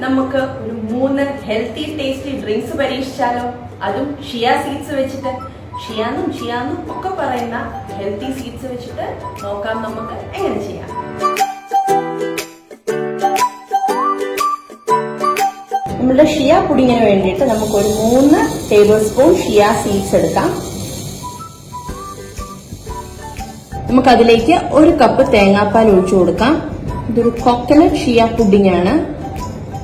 നമുക്ക് ഒരു 3 healthy tasty drinks പരീക്ഷിച്ചാലോ? അതും ഷിയ സീഡ്സ് വെച്ചിട്ട്. ഷിയാന്നും ഒക്കെ പറയുന്ന ഹെൽത്തി സീഡ്സ് വെച്ചിട്ട് നോക്കാം നമുക്ക് എങ്ങനെ ചെയ്യാം. നമ്മുടെ ഷിയ പുഡിങ്ങിന് വേണ്ടിയിട്ട് നമുക്കൊരു 3 ടേബിൾ സ്പൂൺ ഷിയ സീഡ്സ് എടുക്കാം. നമുക്കതിലേക്ക് 1 കപ്പ് തേങ്ങാപ്പാൽ ഒഴിച്ചു കൊടുക്കാം. ഇതൊരു കോക്കനട്ട് ഷിയ പുഡിംഗ് ആണ്.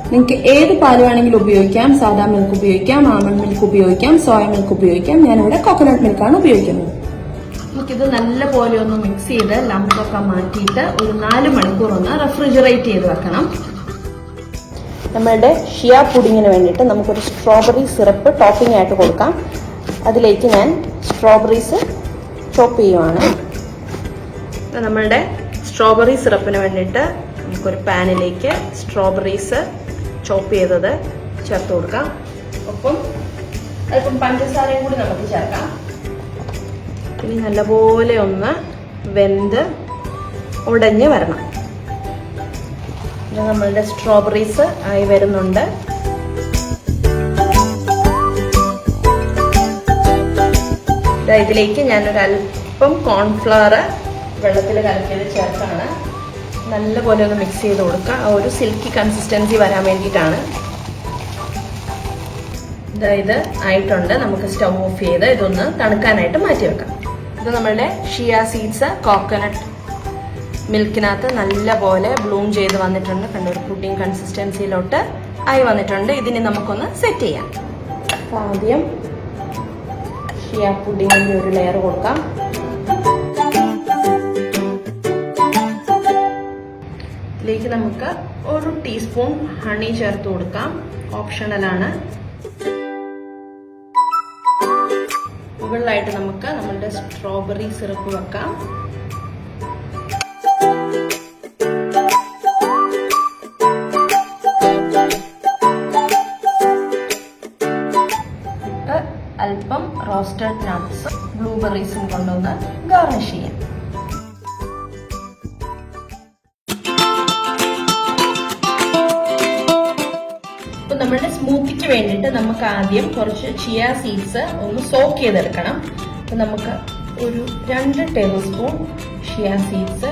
നിങ്ങൾക്ക് ഏത് പാൽ വേണമെങ്കിലും ഉപയോഗിക്കാം. സാധാ മിൽക്ക് ഉപയോഗിക്കാം, ആൽമണ്ട് മിൽക്ക് ഉപയോഗിക്കാം, സോയ മിൽക്ക് ഉപയോഗിക്കാം. ഞാനിവിടെ കോക്കനട്ട് മിൽക്കാണ് ഉപയോഗിക്കുന്നത്. നമുക്കിത് നല്ലപോലെ ഒന്ന് മിക്സ് ചെയ്ത് ലംസൊക്കെ മാറ്റിയിട്ട് ഒരു 4 മണിക്കൂർ ഒന്ന് റെഫ്രിജറേറ്റ് ചെയ്ത് വെക്കണം. നമ്മളുടെ ഷിയ പുഡിങ്ങിന് വേണ്ടിയിട്ട് നമുക്കൊരു സ്ട്രോബെറി സിറപ്പ് ടോപ്പിംഗ് ആയിട്ട് കൊടുക്കാം. അതിലേക്ക് ഞാൻ സ്ട്രോബെറീസ് ചോപ്പ് ചെയ്യുവാണ്. നമ്മളുടെ സ്ട്രോബെറി സിറപ്പിന് വേണ്ടിയിട്ട് നമുക്കൊരു പാനിലേക്ക് സ്ട്രോബെറീസ് ചോപ്പ് ചെയ്തത് ചേർത്ത് കൊടുക്കാം. ഒപ്പം അല്പം പഞ്ചസാരയും കൂടി നമുക്ക് ചേർക്കാം. ഇനി നല്ലപോലെ ഒന്ന് വെന്ത് ഉടഞ്ഞ് വരണം. നമ്മളുടെ സ്ട്രോബെറീസ് ആയി വരുന്നുണ്ട്. ഇതിലേക്ക് ഞാനൊരു അല്പം കോൺഫ്ലവർ വെള്ളത്തിൽ കലക്കിയത് ചേർത്താണ്. നല്ലപോലെ ഒന്ന് മിക്സ് ചെയ്ത് കൊടുക്കുക. ആ ഒരു സിൽക്കി കൺസിസ്റ്റൻസി വരാൻ വേണ്ടിയിട്ടാണ്. ഇത് ആയിട്ടുണ്ട്. നമുക്ക് സ്റ്റൗ ഓഫ് ചെയ്ത് ഇതൊന്ന് തണുക്കാനായിട്ട് മാറ്റി വെക്കാം. ഇത് നമ്മളുടെ ഷിയ സീഡ്സ് കോക്കനട്ട് മിൽക്കിനകത്ത് നല്ലപോലെ ബ്ലൂം ചെയ്ത് വന്നിട്ടുണ്ട്. കണ്ട ഒരു പുഡിംഗ് കൺസിസ്റ്റൻസിയിലോട്ട് ആയി വന്നിട്ടുണ്ട്. ഇതിനെ നമുക്കൊന്ന് സെറ്റ് ചെയ്യാം. ആദ്യം ഷിയ പുഡിങ്ങിന്റെ ഒരു ലെയർ കൊടുക്കാം. ഇതിലേക്ക് നമുക്ക് 1 ടീസ്പൂൺ ഹണി ചേർത്ത് കൊടുക്കാം. ഓപ്ഷണലാണ്. മുകളിലായിട്ട് നമുക്ക് നമ്മളുടെ സ്ട്രോബെറി സിറപ്പ് വെക്കാം. അല്പം റോസ്റ്റഡ് നട്ട്സ് ബ്ലൂബെറീസും കൊണ്ടൊന്ന് ഗാർണിഷ് ചെയ്യാം. നമ്മുടെ സ്മൂത്തിക്ക് വേണ്ടിയിട്ട് നമുക്ക് ആദ്യം കുറച്ച് ചിയ സീഡ്സ് ഒന്ന് സോക്ക് ചെയ്തെടുക്കണം. അപ്പൊ നമുക്ക് ഒരു 2 ടേബിൾ സ്പൂൺ ചിയ സീഡ്സ്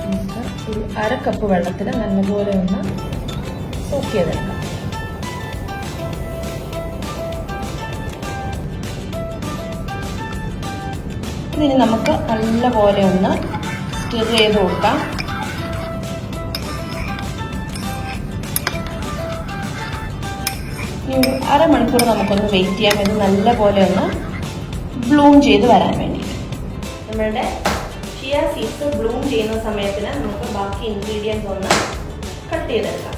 നമുക്ക് ഒരു 1/2 കപ്പ് വെള്ളത്തിൽ നല്ലപോലെ ഒന്ന് സോക്ക് ചെയ്തെടുക്കാം. ഇനി നമുക്ക് നല്ലപോലെ ഒന്ന് സ്റ്റിർ ചെയ്ത് കൊടുക്കാം. ഒരു 1/2 മണിക്കൂർ നമുക്കൊന്ന് വെയിറ്റ് ചെയ്യാം. ഇത് നല്ലപോലെ ഒന്ന് ബ്ലൂം ചെയ്ത് വരാൻ വേണ്ടി. നമ്മളുടെ ചിയ സീഡ്സ് ബ്ലൂം ചെയ്യുന്ന സമയത്തിന് നമുക്ക് ബാക്കി ഇൻഗ്രീഡിയൻസ് ഒന്ന് കട്ട് ചെയ്തെടുക്കാം.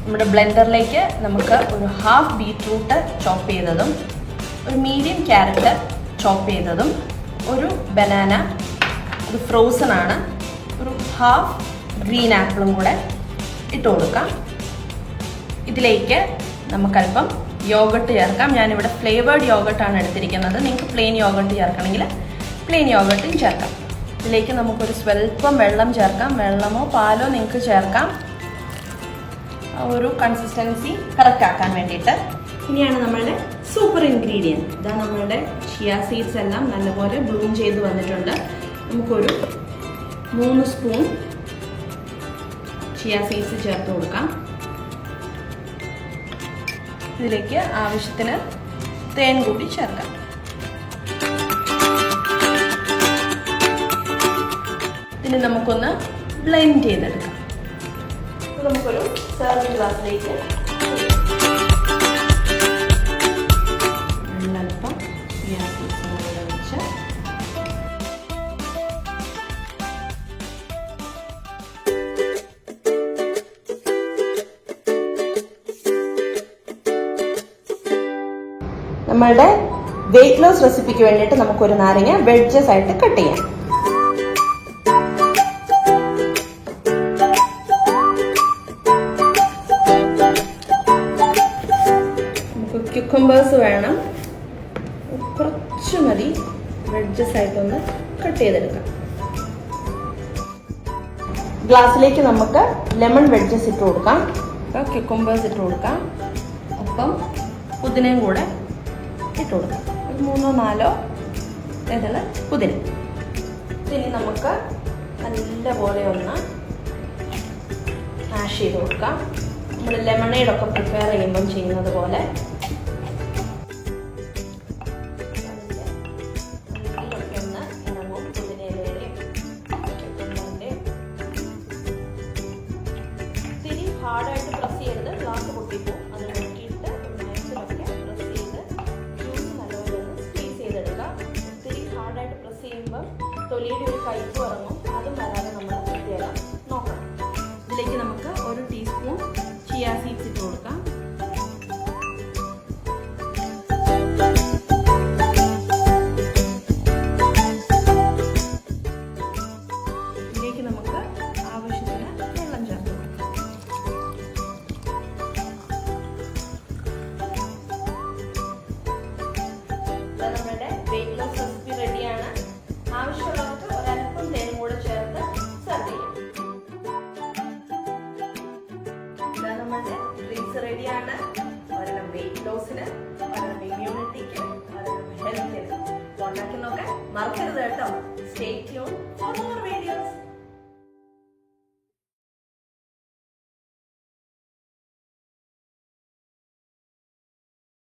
നമ്മുടെ ബ്ലെൻഡറിലേക്ക് നമുക്ക് ഒരു 1/2 ബീറ്റ്റൂട്ട് ചോപ്പ് ചെയ്തതും, ഒരു മീഡിയം ക്യാരറ്റ് ചോപ്പ് ചെയ്തതും, ഒരു ബനാന, ഇത് ഫ്രോസൺ ആണ്, ഒരു 1/2 ഗ്രീൻ ആപ്പിളും കൂടെ ഇട്ട് കൊടുക്കാം. ഇതിലേക്ക് നമുക്കല്പം യോഗട്ട് ചേർക്കാം. ഞാനിവിടെ ഫ്ലേവേർഡ് യോഗട്ടാണ് എടുത്തിരിക്കുന്നത്. നിങ്ങൾക്ക് പ്ലെയിൻ യോഗട്ട് ചേർക്കണമെങ്കിൽ പ്ലെയിൻ യോഗട്ടും ചേർക്കാം. ഇതിലേക്ക് നമുക്കൊരു സ്വല്പം വെള്ളം ചേർക്കാം. വെള്ളമോ പാലോ നിങ്ങൾക്ക് ചേർക്കാം, ഒരു കൺസിസ്റ്റൻസി കറക്റ്റ് ആക്കാൻ വേണ്ടിയിട്ട്. ഇനിയാണ് നമ്മളുടെ സൂപ്പർ ഇൻഗ്രീഡിയൻറ്റ്. ഇതാ നമ്മളുടെ ചിയ സീഡ്സ് എല്ലാം നല്ലപോലെ ബ്ലൂം ചെയ്ത് വന്നിട്ടുണ്ട്. നമുക്കൊരു 3 സ്പൂൺ ചിയ സീഡ്സ് ചേർത്ത് കൊടുക്കാം. ഇതിലേക്ക് ആവശ്യത്തിന് തേൻ കൂടി ചേർക്കാം. ഇതിന് നമുക്കൊന്ന് ബ്ലെൻഡ് ചെയ്തെടുക്കാം. നമുക്കൊരു സെർവിംഗ് ഗ്ലാസ്സിലേക്ക് അല്പം ചിയ സീഡ്സ് വെച്ച് നമ്മളുടെ വെയിറ്റ് ലോസ് റെസിപ്പിക്ക് വേണ്ടിയിട്ട് നമുക്കൊരു നാരങ്ങ വെഡ്ജസ് ആയിട്ട് കട്ട് ചെയ്യാം. നമുക്ക് ക്യുക്കംബേഴ്സ് വേണം, കുറച്ച് മതി. വെഡ്ജസ് ആയിട്ടൊന്ന് കട്ട് ചെയ്തെടുക്കാം. ഗ്ലാസ്സിലേക്ക് നമുക്ക് ലെമൺ വെഡ്ജസ് ഇട്ട് കൊടുക്കാം, ക്യുക്കുംബേഴ്സ് ഇട്ട് കൊടുക്കാം, ഒപ്പം പുതിനയും കൂടെ ഇട്ട് കൊടുക്കാം. ഒരു 3-4 ഇതള് പുതിന. ഇനി നമുക്ക് നല്ലപോലെ ഒന്ന് മാഷ് ചെയ്ത് കൊടുക്കാം. നമ്മൾ ലെമണേഡൊക്കെ പ്രിപ്പയർ ചെയ്യുമ്പം ചെയ്യുന്നത് പോലെ ഒന്ന് ഇറങ്ങും. പുതിനയിലയും ഇത്തിരി ഹാർഡായിട്ട് പ്രസ് ചെയ്യരുത്, ഗ്ലാസ് പൊട്ടിപ്പോവും. അത് നോക്കിയിട്ട് നൈസിലൊക്കെ പ്രസ് ചെയ്ത് ജ്യൂസ് നല്ലപോലെ ഒന്ന് സ്ക്വീസ് ചെയ്തെടുക്കാം. ഒത്തിരി ഹാർഡായിട്ട് പ്രസ് ചെയ്യുമ്പം തൊലിയുടെ ഒരു കയ്പ്പ് ഇറങ്ങും. അതും വരാതെ നമ്മൾ പ്രത്യേകം നോക്കണം. ഇതിലേക്ക് നമുക്ക് 1 ടീസ്പൂൺ ചിയ സീഡ്സ് ഇട്ട് കൊടുക്കാം. ഇതിലേക്ക് നമുക്ക് ആവശ്യത്തിന് വെള്ളം ചേർത്ത് കൊടുക്കാം. നമ്മുടെ വെയിറ്റ് ലോസ് റെസിപ്പി റെഡിയാണ്. ആവശ്യമുള്ളവർക്ക് ഒരല്പം തേനും കൂടെ ചേർത്ത് സെർവ് ചെയ്യാം. നമ്മുടെ ഡ്രിങ്ക്സ് റെഡിയാണ്. ഒരെണ്ണം വെയിറ്റ് ലോസിന്, ഒരെണ്ണം ഇമ്മ്യൂണിറ്റിക്ക്, ഒരെണ്ണം ഹെൽത്തിന്. ഉണ്ടാക്കി നോക്കാൻ മറക്കരുത് കേട്ടോ. Stay tune.